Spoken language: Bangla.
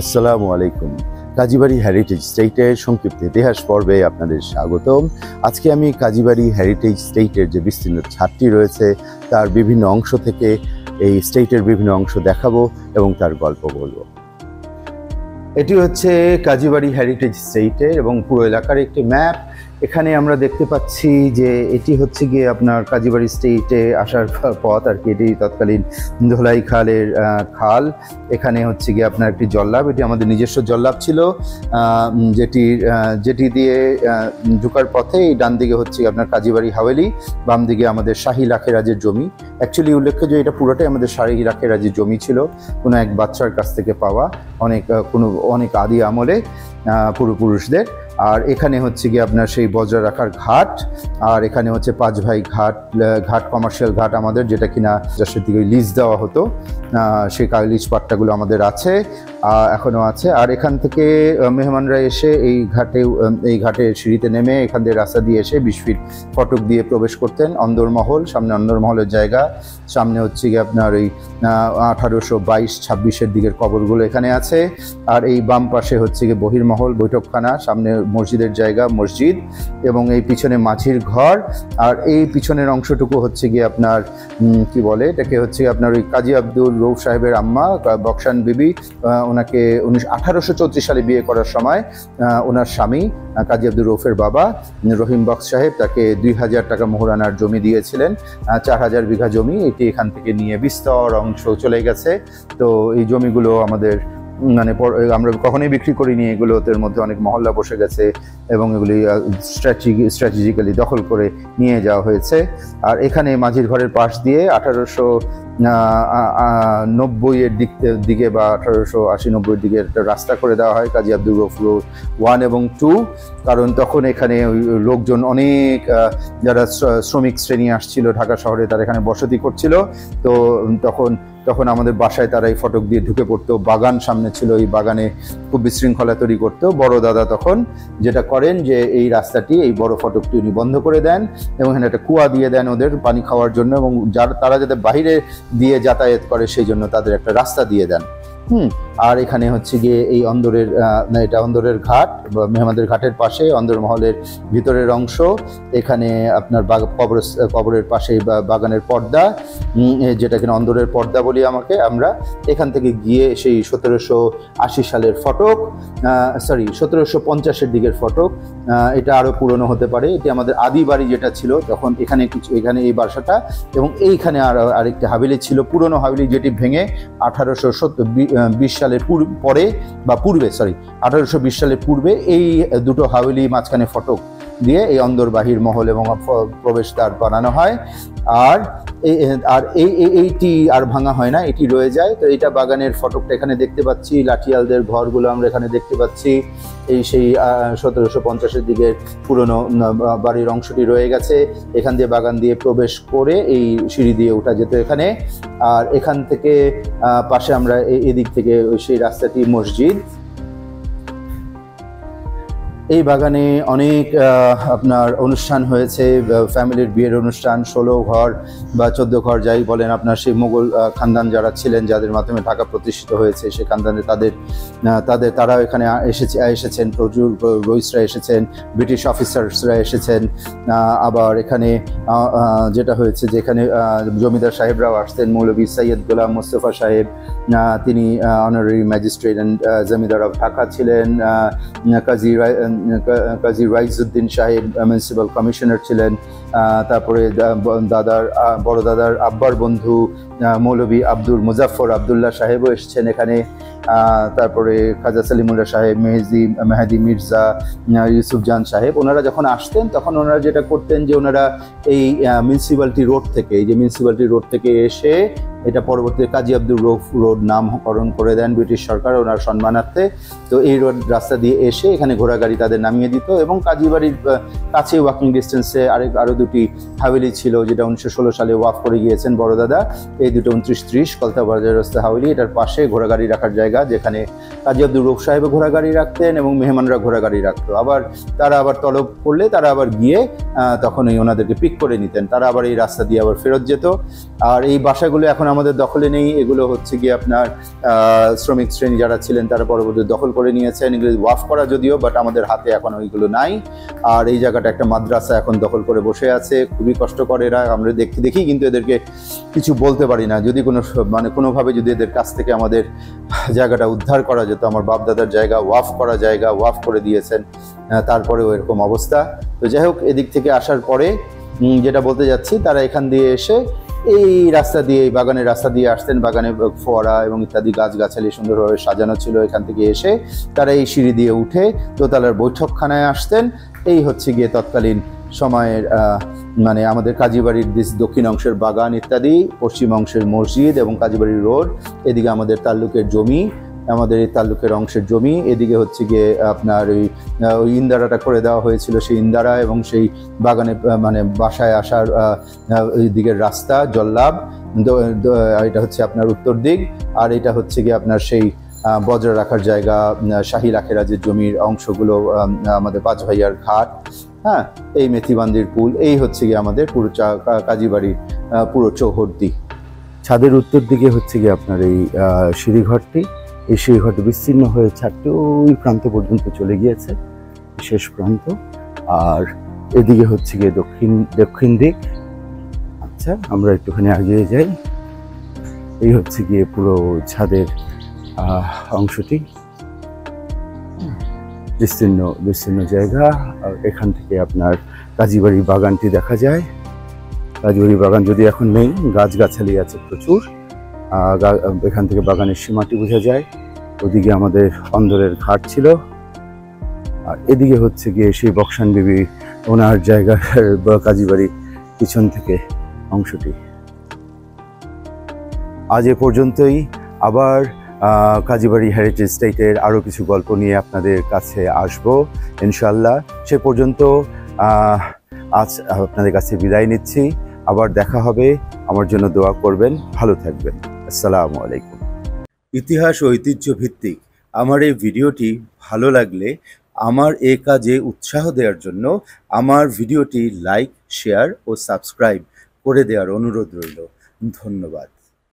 আসসালামু আলাইকুম। কাজীবাড়ি হেরিটেজ স্টেটের সংক্ষিপ্ত ইতিহাস পর্বে আপনাদের স্বাগতম। আজকে আমি কাজীবাড়ি হেরিটেজ স্টেটের যে বিস্তীর্ণ ছাদটি রয়েছে তার বিভিন্ন অংশ থেকে এই স্টেটের বিভিন্ন অংশ দেখাবো এবং তার গল্প বলবো। এটি হচ্ছে কাজীবাড়ি হেরিটেজ স্টেটের এবং পুরো এলাকার একটি ম্যাপ। এখানে আমরা দেখতে পাচ্ছি যে এটি হচ্ছে গিয়ে আপনার কাজীবাড়ি স্টেটে আসার পথ আর কি। এটি তৎকালীন ধোলাই খালের খাল। এখানে হচ্ছে গিয়ে আপনার একটি জল্লাব, এটি আমাদের নিজস্ব জল্লাব ছিল, যেটি দিয়ে ঢোকার পথে এই ডান দিকে হচ্ছে আপনার কাজীবাড়ি হাভেলি, বাম দিকে আমাদের শাহী লাখেরাজের জমি। অ্যাকচুয়ালি উল্লেখ্য যে এটা পুরোটাই আমাদের শাহী লাখেরাজের জমি ছিল, কোনো এক বাচ্চার কাছ থেকে পাওয়া, অনেক আদি আমলে পূর্বপুরুষদের। আর এখানে হচ্ছে গিয়ে আপনার সেই বজ্রা রাখার ঘাট, আর এখানে হচ্ছে পাঁচ ভাই ঘাট কমার্শিয়াল ঘাট আমাদের, যেটা কিনা যশোর দিকে লিজ দেওয়া হতো। সেই লিজ পাট্টাগুলো আমাদের আছে, এখনও আছে। আর এখান থেকে মেহমানরা এসে এই ঘাটে সিঁড়িতে নেমে এখান দিয়ে রাস্তা দিয়ে এসে 20 ফিট ফটক দিয়ে প্রবেশ করতেন। অন্দরমহল, সামনে অন্দরমহলের জায়গা, সামনে হচ্ছে গিয়ে আপনার ওই 1822-26-এর দিকের কবরগুলো এখানে আছে। আর এই বাম পাশে হচ্ছে গিয়ে বহির্মহল, বৈঠকখানা, সামনে মসজিদের জায়গা, মসজিদ, এবং এই পিছনে মাঝির ঘর। আর এই পিছনের অংশটুকু হচ্ছে গিয়ে আপনার কি বলে এটাকে, হচ্ছে আপনার ওই কাজী আব্দুল রৌফ সাহেবের আম্মা বক্সান বিবি, ওনাকে 1834 সালে বিয়ে করার সময় ওনার স্বামী কাজী আব্দুল রৌফের বাবা রহিম বক্স সাহেব তাকে 2000 টাকা মোহরানার জমি দিয়েছিলেন, 4000 বিঘা জমি। এটি এখান থেকে নিয়ে বিস্তর অংশ চলে গেছে। তো এই জমিগুলো আমাদের আমরা কখনোই বিক্রি করিনি, এগুলোর মধ্যে অনেক মহল্লা বসে গেছে এবং এগুলি স্ট্র্যাটেজিক্যালি দখল করে নিয়ে যাওয়া হয়েছে। আর এখানে মাঝির ঘরের পাশ দিয়ে 1890-এর দিকে বা 1880-90-এর দিকে একটা রাস্তা করে দেওয়া হয়, কাজী আব্দুল রৌফ রোড 1 এবং 2। কারণ তখন এখানে লোকজন অনেক যারা শ্রমিক শ্রেণী আসছিল ঢাকা শহরে, তারা এখানে বসতি করছিল। তো তখন আমাদের বাসায় তারা এই ফটক দিয়ে ঢুকে পড়তো। বাগান সামনে ছিল, এই বাগানে খুব বিশৃঙ্খলা তৈরি করতো। বড় দাদা তখন যেটা করেন যে এই রাস্তাটি, এই বড় ফটকটি উনি বন্ধ করে দেন এবং এখানে একটা কুয়া দিয়ে দেন ওদের পানি খাওয়ার জন্য, এবং তারা যাতে বাইরে দিয়ে যাতায়াত করে সেই জন্য তাদের একটা রাস্তা দিয়ে দেন। আর এখানে হচ্ছে গিয়ে এই এটা অন্দরের ঘাট, মেহমানদের ঘাটের পাশে অন্দরমহলের ভিতরের অংশ। এখানে আপনার কবরের পাশে বাগানের পর্দা, যেটা কিনা অন্দরের পর্দা বলি আমরা। এখান থেকে গিয়ে সেই 1780 সালের ফটক, 1750-এর দিকের ফটক, এটা আরো পুরনো হতে পারে। এটি আমাদের আদি বাড়ি যেটা ছিল তখন, এখানে এই বাসাটা, এবং এইখানে আরেকটি হাভেলি ছিল, পুরনো হাভেলি, যেটি ভেঙে 1820 সালের পরে বা পূর্বে 1820 সালের পূর্বে এই দুটো হাভেলি মাঝখানে ফটক দিয়ে এই অন্দর বাহির মহল এবং প্রবেশদ্বার বানানো হয়। আর এইটি আর ভাঙা হয় না, এটি রয়ে যায়। তো এটা বাগানের ফটকটা এখানে দেখতে পাচ্ছি, লাঠিয়ালদের ঘরগুলো আমরা এখানে দেখতে পাচ্ছি। সেই 1750-এর দিকের পুরনো বাড়ির অংশটি রয়ে গেছে। এখান দিয়ে বাগান দিয়ে প্রবেশ করে এই সিঁড়ি দিয়ে ওঠা যেত এখানে। আর এখান থেকে পাশে আমরা এদিক থেকে সেই রাস্তাটি মসজিদ। এই বাগানে অনেক আপনার অনুষ্ঠান হয়েছে, ফ্যামিলির বিয়ের অনুষ্ঠান, 16 ঘর বা 14 ঘর যাই বলেন আপনার, সেই মোগল খানদান যারা ছিলেন, যাদের মাধ্যমে ঢাকা প্রতিষ্ঠিত হয়েছে, সে খানদানে তারাও এখানে এসেছেন, প্রচুর রইসরা এসেছেন, ব্রিটিশ অফিসার্সরা এসেছেন। আবার এখানে যেটা হয়েছে যে এখানে জমিদার সাহেবরাও আসতেন। মৌলভী সৈয়দ গোলাম মোস্তফা সাহেব, তিনি honorary magistrate and zamindar of Dhaka ছিলেন। কাজী রাইজউদ্দিন সাহেব মিউনিসিপ্যাল কমিশনার ছিলেন। তারপরে বড় দাদার আব্বার বন্ধু মৌলভী আব্দুল মুজাফর আবদুল্লাহ সাহেবও এসেছেন এখানে। তারপরে খাজা সালিমুল্লাহ সাহেব, মেহেদি মির্জা, ইউসুফ জান সাহেব, ওনারা যখন আসতেন তখন ওনারা যেটা করতেন যে ওনারা এই মিউনিসিপ্যালিটি রোড থেকে এসে এটা পরবর্তীতে কাজী আব্দুল রৌফ রোড নামকরণ করে দেন ব্রিটিশ সরকার ওনার সম্মানার্থে। তো এই রাস্তা দিয়ে এসে এখানে ঘোড়াগাড়ি তাদের নামিয়ে দিত, এবং কাজীবাড়ির কাছে ওয়াকিং ডিস্টেন্সে আরও দুটি হাভেলি ছিল, যেটা 1916 সালে ওয়াফ করে গিয়েছেন বড় দাদা। এই দুটো 29-30 কলতা বাজার রাস্তা হাভেলি, এটার পাশে ঘোড়াগাড়ি রাখার জায়গা, যেখানে কাজী আব্দুর রউফ সাহেব ঘোড়াগাড়ি রাখতেন এবং মেহমানরা ঘোড়াগাড়ি রাখতো। আবার তারা আবার তলব করলে তারা আবার গিয়ে তখন ওনাদেরকে পিক করে নিতেন, তারা আবার এই রাস্তা দিয়ে আবার ফেরত যেত। আর এই বাসাগুলো এখন আমাদের দখলে নেই, এগুলো হচ্ছে গিয়ে আপনার শ্রমিক শ্রেণী যারা ছিলেন তারা পরবর্তী দখল করে নিয়েছেন। এগুলো ওয়াফ করা যদিও, বাট আমাদের হাতে এখন ওইগুলো নাই। আর এই জায়গাটা একটা মাদ্রাসা এখন দখল করে বসে আছে, খুবই কষ্টকর এরা। আমরা দেখি কিন্তু এদেরকে কিছু বলতে পারি না। যদি কোনোভাবে যদি এদের কাছ থেকে আমাদের জায়গাটা উদ্ধার করা যেত, আমার বাপদাদার জায়গা ওয়াফ করা জায়গা ওয়াফ করে দিয়েছেন, তারপরেও এরকম অবস্থা। তো যাই হোক, এদিক থেকে আসার পরে যেটা বলতে যাচ্ছি, তারা এখান দিয়ে এসে এই রাস্তা দিয়ে, এই বাগানের রাস্তা দিয়ে আসতেন। বাগানে ফোয়ারা এবং ইত্যাদি গাছগাছালি সুন্দরভাবে সাজানো ছিল। এখান থেকে এসে তারা এই সিঁড়ি দিয়ে উঠে দোতলার বৈঠকখানায় আসতেন। এই হচ্ছে গিয়ে তৎকালীন সময়ের আমাদের কাজীবাড়ির দক্ষিণ অংশের বাগান ইত্যাদি, পশ্চিম অংশের মসজিদ এবং কাজীবাড়ির রোড, এদিকে আমাদের তাল্লুকের জমি, আমাদের এই তাল্লুকের অংশের জমি, এদিকে হচ্ছে গিয়ে আপনার ওই ইন্দারাটা করে দেওয়া হয়েছিল, সেই ইন্দারা এবং সেই বাগানে বাসায় আসার ওই দিকের রাস্তা জল্লাব, এটা হচ্ছে আপনার উত্তর দিক। আর এটা হচ্ছে গিয়ে আপনার সেই বজ্র রাখার জায়গা, শাহী রাখেরাজের জমির অংশগুলো, আমাদের পাঁচ ভাইয়ার ঘাট, হ্যাঁ, এই মেথিবান্দির পুল, এই হচ্ছে গিয়ে আমাদের পুরো কাজীবাড়ির পুরো চৌহদ্দি। ছাদের উত্তর দিকে হচ্ছে গিয়ে আপনার এই সিঁড়িঘরটি, এই সিঁড়িঘরটি বিস্তীর্ণ হয়ে ছাদটি ওই প্রান্ত পর্যন্ত চলে গিয়েছে, শেষ প্রান্ত। আর এদিকে হচ্ছে গিয়ে দক্ষিণ দিক। আচ্ছা, আমরা একটুখানি এগিয়ে যাই। এই হচ্ছে গিয়ে পুরো ছাদের অংশটি, বিস্তীর্ণ জায়গা। এখান থেকে আপনার কাজীবাড়ির বাগানটি দেখা যায়। কাজীবাড়ির বাগান যদি এখন নেই, গাছগাছালি আছে প্রচুর। এখান থেকে বাগানের সীমাটি বোঝা যায়। ওদিকে আমাদের অন্দরের ঘাট ছিল, আর এদিকে হচ্ছে গিয়ে সেই বক্সান বিবি ওনার জায়গার কাজীবাড়ির পিছন থেকে অংশটি। আজ এ পর্যন্তই। আবার কাজীবাড়ি হেরিটেজ সাইটের আরও কিছু গল্প নিয়ে আপনাদের কাছে আসবো ইনশাল্লাহ। সে পর্যন্ত আজ আপনাদের কাছে বিদায় নিচ্ছি। আবার দেখা হবে। আমার জন্য দোয়া করবেন, ভালো থাকবেন। আসসালামু আলাইকুম। ইতিহাস ও ঐতিহ্য ভিত্তিক আমার এই ভিডিওটি ভালো লাগলে আমার এই কাজে উৎসাহ দেওয়ার জন্য আমার ভিডিওটি লাইক, শেয়ার ও সাবস্ক্রাইব করে দেওয়ার অনুরোধ রইল। ধন্যবাদ।